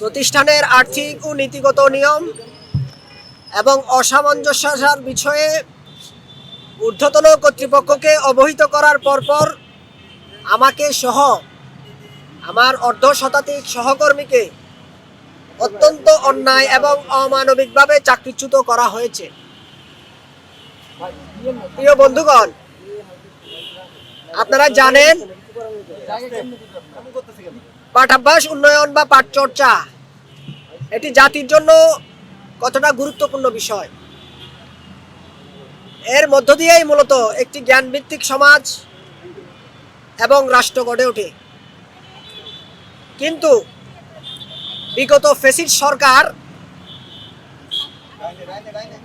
প্রতিষ্ঠানের আর্থিক ও নীতিগত নিয়ম এবং অসামঞ্জস্যতার বিষয়ে ঊর্ধ্বতন কর্তৃপক্ষকে অবহিত করার পরপর আমাকে সহ আমার অর্ধশতাধিক সহকর্মীকে অত্যন্ত অন্যায় এবং অমানবিকভাবে চাকরিচ্যুত করা হয়েছে। প্রিয় বন্ধুগণ, আপনারা জানেন পাঠাভ্যাস উন্নয়ন বা পাঠচর্চা এটি জাতির জন্য কতটা গুরুত্বপূর্ণ বিষয়। এর মধ্য দিয়েই মূলত একটি জ্ঞানভিত্তিক সমাজ এবং রাষ্ট্র গড়ে ওঠে। কিন্তু বিগত ফ্যাসিস্ট সরকার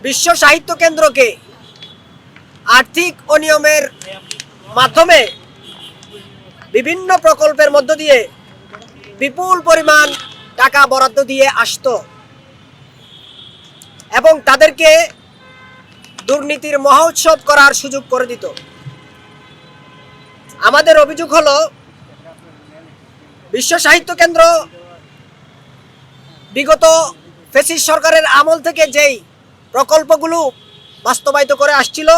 বিশ্ব সাহিত্য কেন্দ্রকে আর্থিক অনিয়মের মাধ্যমে বিভিন্ন প্রকল্পের মধ্য দিয়ে বিপুল পরিমাণ টাকা বরাদ্দ দিয়ে আসতো এবং তাদেরকে দুর্নীতির মহোৎসব করার সুযোগ করে দিত। আমাদের অভিযোগ হলো, বিশ্ব সাহিত্য কেন্দ্র বিগত ফ্যাসিস্ট সরকারের আমল থেকে যেই প্রকল্পগুলো বাস্তবায়িত করে আসছিল,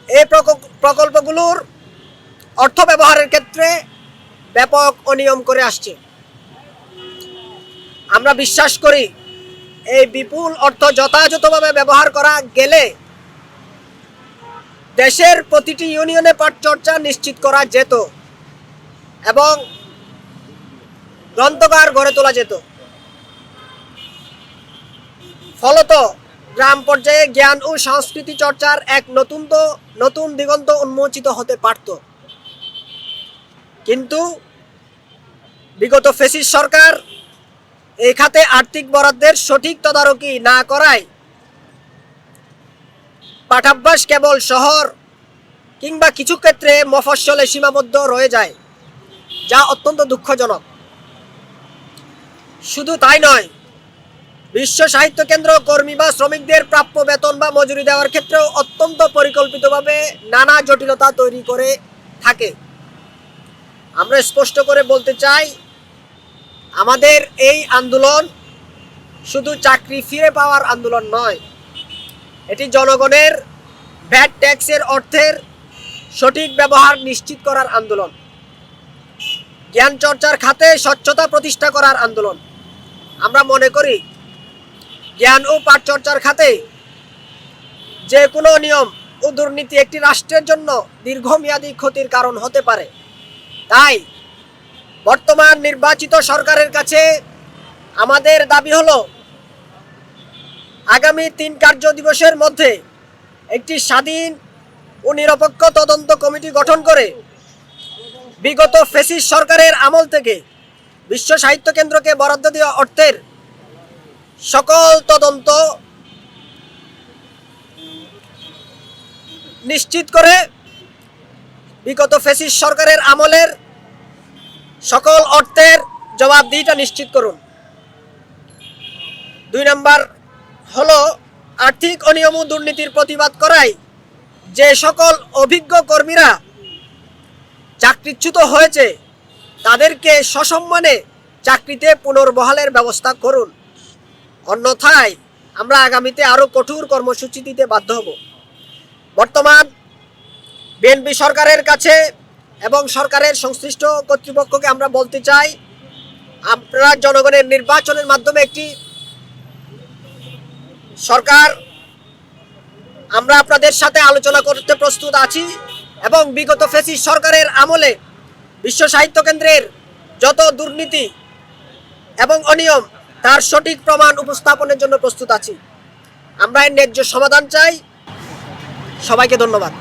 এই প্রকল্পগুলোর অর্থ ব্যবহারের ক্ষেত্রে ব্যাপক অনিয়ম করে আসছে। আমরা বিশ্বাস করি এই বিপুল অর্থ যথাযথভাবে ব্যবহার করা গেলে দেশের প্রতিটি ইউনিয়নে পাঠচর্চা নিশ্চিত করা যেত এবং গ্রন্থাগার গড়ে তোলা যেত। ফলত গ্রাম পর্যায়ে জ্ঞান ও সংস্কৃতি চর্চার এক নতুন দিগন্ত উন্মোচিত হতে পারত। কিন্তু বিগত ফ্যাসিস্ট সরকার এই খাতে আর্থিক বরাদ্দের সঠিক তদারকি না করায় পাঠাভ্যাস কেবল শহর কিংবা কিছু ক্ষেত্রে মফস্বলে সীমাবদ্ধ রয়ে যায়, যা অত্যন্ত দুঃখজনক। শুধু তাই নয়, বিশ্ব সাহিত্য কেন্দ্র কর্মী বা শ্রমিকদের প্রাপ্য বেতন বা মজুরি দেওয়ার ক্ষেত্রেও অত্যন্ত পরিকল্পিতভাবে নানা জটিলতা তৈরি করে থাকে। আমরা স্পষ্ট করে বলতে চাই, আমাদের এই আন্দোলন শুধু চাকরি ফিরে পাওয়ার আন্দোলন নয়, এটি জনগণের ভ্যাট ট্যাক্সের অর্থের সঠিক ব্যবহার নিশ্চিত করার আন্দোলন, জ্ঞান চর্চার খাতে স্বচ্ছতা প্রতিষ্ঠা করার আন্দোলন। আমরা মনে করি জ্ঞান ও পাঠচর্চার খাতে যে কোনো নিয়ম ও দুর্নীতি একটি রাষ্ট্রের জন্য দীর্ঘমেয়াদী ক্ষতির কারণ হতে পারে। তাই বর্তমান নির্বাচিত সরকারের কাছে আমাদের দাবি হলো, আগামী 3 কার্য দিবসের মধ্যে একটি স্বাধীন ও নিরপেক্ষ তদন্ত কমিটি গঠন করে বিগত ফ্যাসিস্ট সরকারের আমল থেকে বিশ্ব সাহিত্য কেন্দ্রকে বরাদ্দ দেওয়া অর্থের সকল তদন্ত নিশ্চিত করে বিগত ফ্যাসিস্ট সরকারের আমলের সকল অর্থের জবাবদিহিতা নিশ্চিত করুন। 2 নম্বর হলো, আর্থিক অনিয়ম ও দুর্নীতির প্রতিবাদ করায় যে সকল অভিজ্ঞ কর্মীরা চাকরিচ্যুত হয়েছে তাদেরকে সসম্মানে চাকরিতে পুনর্বহালের ব্যবস্থা করুন। অন্যথায় আমরা আগামীতে আরও কঠোর কর্মসূচি দিতে বাধ্য হব। বর্তমান বিএনপি সরকারের কাছে এবং সরকারের সংশ্লিষ্ট কর্তৃপক্ষকে আমরা বলতে চাই, আপনারা জনগণের নির্বাচনের মাধ্যমে একটি সরকার, আমরা আপনাদের সাথে আলোচনা করতে প্রস্তুত আছি এবং বিগত ফ্যাসিস্ট সরকারের আমলে বিশ্ব সাহিত্য কেন্দ্রের যত দুর্নীতি এবং অনিয়ম তার সঠিক প্রমাণ উপস্থাপনের জন্য প্রস্তুত আছি। আমরা এর ন্যায্য সমাধান চাই। সবাইকে ধন্যবাদ।